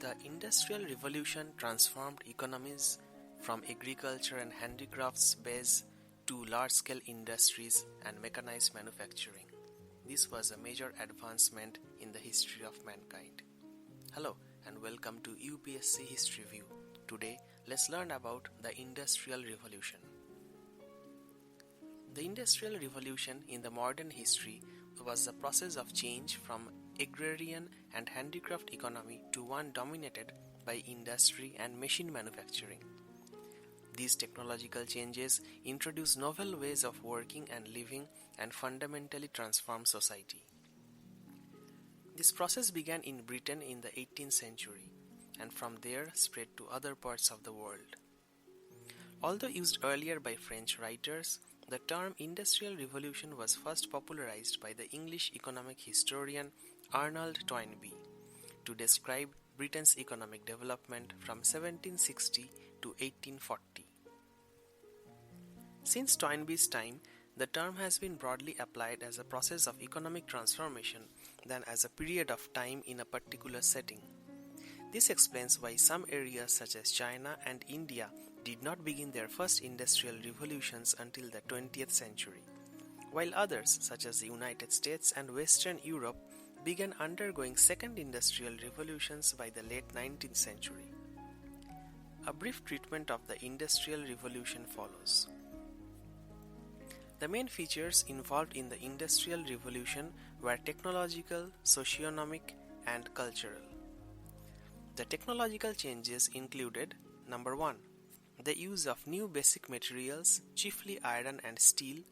The Industrial Revolution transformed economies from agriculture and handicrafts base to large-scale industries and mechanized manufacturing. This was a major advancement in the history of mankind. Hello and welcome to UPSC History View. Today, let's learn about the Industrial Revolution. The Industrial Revolution in the modern history was the process of change from agrarian and handicraft economy to one dominated by industry and machine manufacturing. These technological changes introduced novel ways of working and living and fundamentally transformed society. This process began in Britain in the 18th century and from there spread to other parts of the world. Although used earlier by French writers, the term Industrial Revolution was first popularized by the English economic historian Arnold Toynbee to describe Britain's economic development from 1760 to 1840. Since Toynbee's time, the term has been broadly applied as a process of economic transformation than as a period of time in a particular setting. This explains why some areas such as China and India did not begin their first industrial revolutions until the 20th century, while others such as the United States and Western Europe began undergoing second industrial revolutions by the late 19th century. A brief treatment of the Industrial Revolution follows. The main features involved in the Industrial Revolution were technological, socioeconomic, and cultural. The technological changes included: number 1. The use of new basic materials, chiefly iron and steel.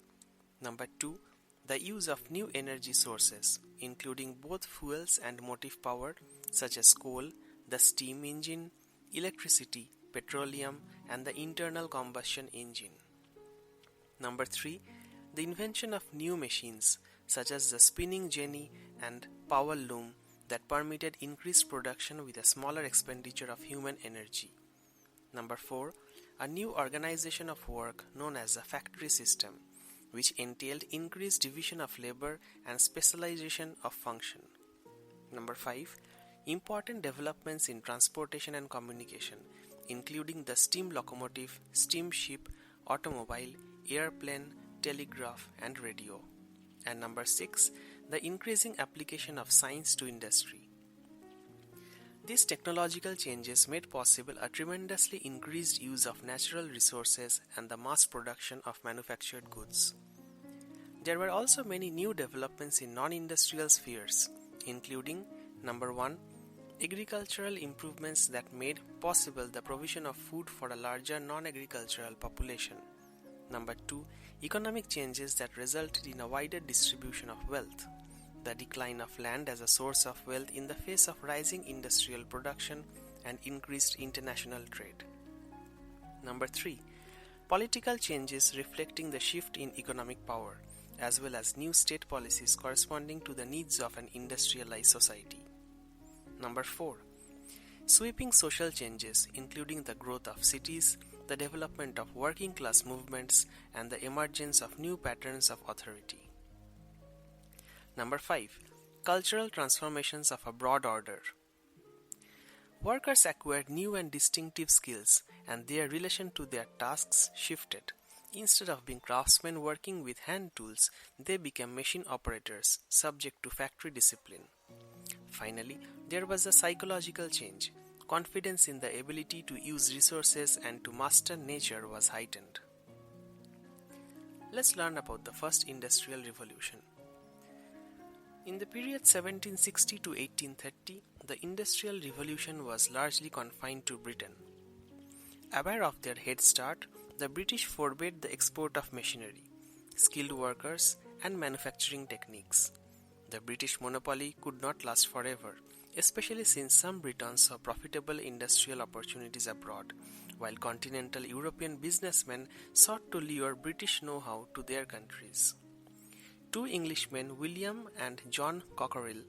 Number 2. The use of new energy sources, including both fuels and motive power, such as coal, the steam engine, electricity, petroleum, and the internal combustion engine. Number 3. The invention of new machines, such as the spinning jenny and power loom, that permitted increased production with a smaller expenditure of human energy. Number 4. A new organization of work known as the factory system, which entailed increased division of labor and specialization of function. Number 5. Important developments in transportation and communication, including the steam locomotive, steamship, automobile, airplane, telegraph, and radio. And number 6. The increasing application of science to industry. These technological changes made possible a tremendously increased use of natural resources and the mass production of manufactured goods. There were also many new developments in non-industrial spheres, including: number 1. Agricultural improvements that made possible the provision of food for a larger non-agricultural population. Number 2. Economic changes that resulted in a wider distribution of wealth. The decline of land as a source of wealth in the face of rising industrial production and increased international trade. Number 3. Political changes reflecting the shift in economic power, as well as new state policies corresponding to the needs of an industrialized society. Number 4. Sweeping social changes, including the growth of cities, the development of working class movements, and the emergence of new patterns of authority. Number 5. Cultural transformations of a broad order. Workers acquired new and distinctive skills, and their relation to their tasks shifted. Instead of being craftsmen working with hand tools, they became machine operators, subject to factory discipline. Finally, there was a psychological change. Confidence in the ability to use resources and to master nature was heightened. Let's learn about the first industrial revolution. In the period 1760 to 1830, the Industrial Revolution was largely confined to Britain. Aware of their head start, the British forbade the export of machinery, skilled workers, and manufacturing techniques. The British monopoly could not last forever, especially since some Britons saw profitable industrial opportunities abroad, while continental European businessmen sought to lure British know-how to their countries. Two Englishmen, William and John Cockerill,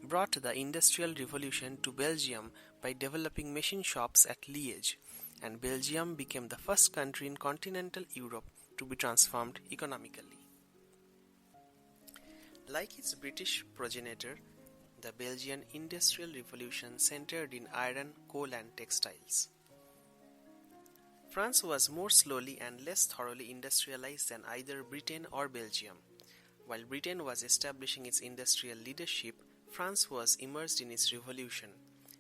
brought the Industrial Revolution to Belgium by developing machine shops at Liège, and Belgium became the first country in continental Europe to be transformed economically. Like its British progenitor, the Belgian Industrial Revolution centered in iron, coal and textiles. France was more slowly and less thoroughly industrialized than either Britain or Belgium. While Britain was establishing its industrial leadership, France was immersed in its revolution,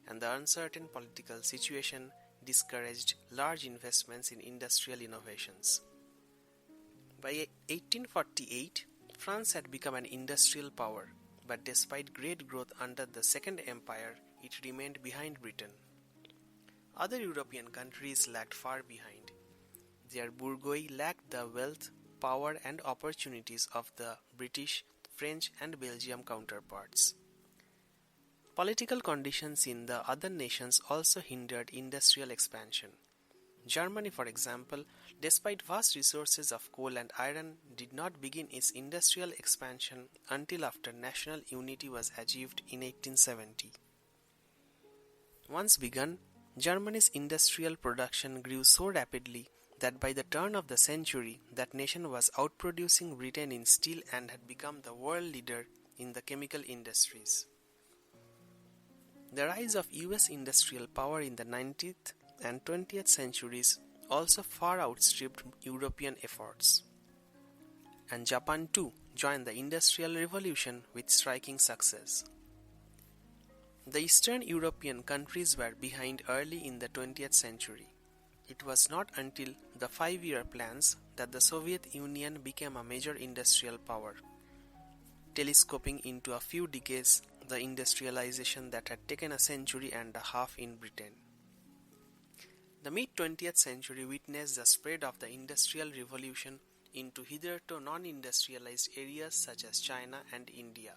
and the uncertain political situation discouraged large investments in industrial innovations. By 1848, France had become an industrial power, but despite great growth under the Second Empire, it remained behind Britain. Other European countries lagged far behind. Their bourgeoisie lacked the wealth, power and opportunities of the British, French and Belgian counterparts. Political conditions in the other nations also hindered industrial expansion. Germany, for example, despite vast resources of coal and iron, did not begin its industrial expansion until after national unity was achieved in 1870. Once begun, Germany's industrial production grew so rapidly that by the turn of the century, that nation was outproducing Britain in steel and had become the world leader in the chemical industries. The rise of US industrial power in the 19th and 20th centuries also far outstripped European efforts. And Japan too joined the Industrial Revolution with striking success. The Eastern European countries were behind early in the 20th century. It was not until the 5-year plans that the Soviet Union became a major industrial power, telescoping into a few decades the industrialization that had taken a century and a half in Britain. The mid-20th century witnessed the spread of the Industrial Revolution into hitherto non-industrialized areas such as China and India.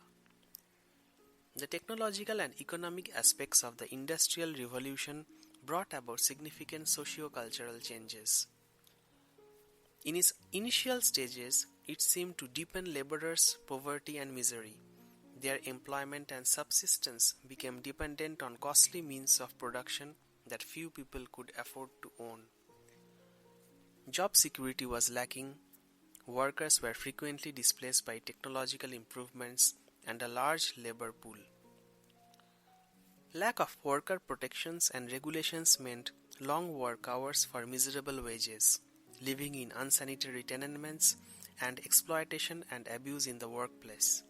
The technological and economic aspects of the Industrial Revolution brought about significant socio-cultural changes. In its initial stages, it seemed to deepen laborers' poverty and misery. Their employment and subsistence became dependent on costly means of production that few people could afford to own. Job security was lacking, workers were frequently displaced by technological improvements and a large labor pool. Lack of worker protections and regulations meant long work hours for miserable wages, living in unsanitary tenements, and exploitation and abuse in the workplace.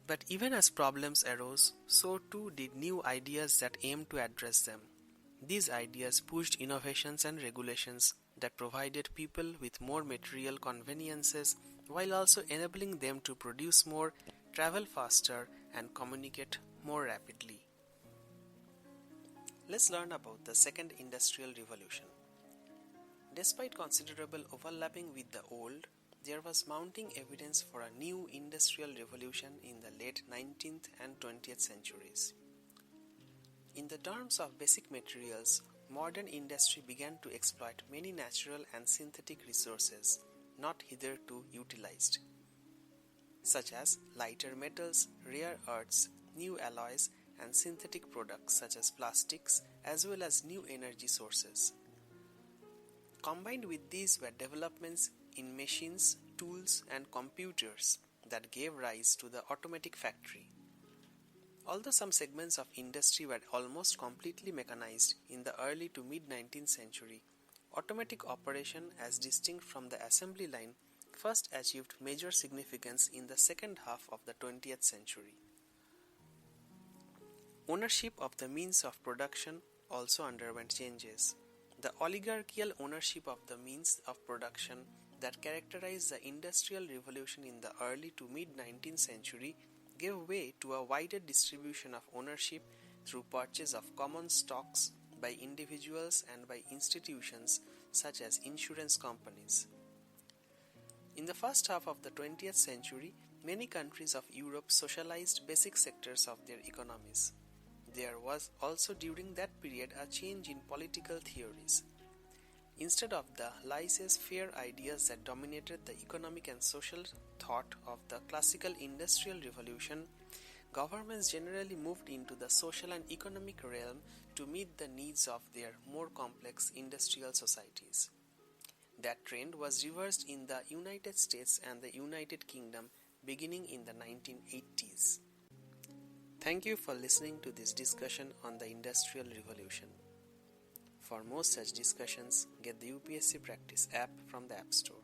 But even as problems arose, so too did new ideas that aimed to address them. These ideas pushed innovations and regulations that provided people with more material conveniences while also enabling them to produce more, travel faster, and communicate more rapidly. Let's learn about the Second Industrial Revolution. Despite considerable overlapping with the old, there was mounting evidence for a new industrial revolution in the late 19th and 20th centuries. In the terms of basic materials, modern industry began to exploit many natural and synthetic resources not hitherto utilized, such as lighter metals, rare earths, new alloys, and synthetic products such as plastics, as well as new energy sources. Combined with these were developments in machines, tools, and computers that gave rise to the automatic factory. Although some segments of industry were almost completely mechanized in the early to mid-19th century, automatic operation as distinct from the assembly line first achieved major significance in the second half of the 20th century. Ownership of the means of production also underwent changes. The oligarchical ownership of the means of production that characterized the Industrial Revolution in the early to mid-19th century gave way to a wider distribution of ownership through purchase of common stocks by individuals and by institutions such as insurance companies. In the first half of the 20th century, many countries of Europe socialized basic sectors of their economies. There was also during that period a change in political theories. Instead of the laissez-faire ideas that dominated the economic and social thought of the classical industrial revolution, governments generally moved into the social and economic realm to meet the needs of their more complex industrial societies. That trend was reversed in the United States and the United Kingdom beginning in the 1980s. Thank you for listening to this discussion on the Industrial Revolution. For more such discussions, get the UPSC Practice app from the App Store.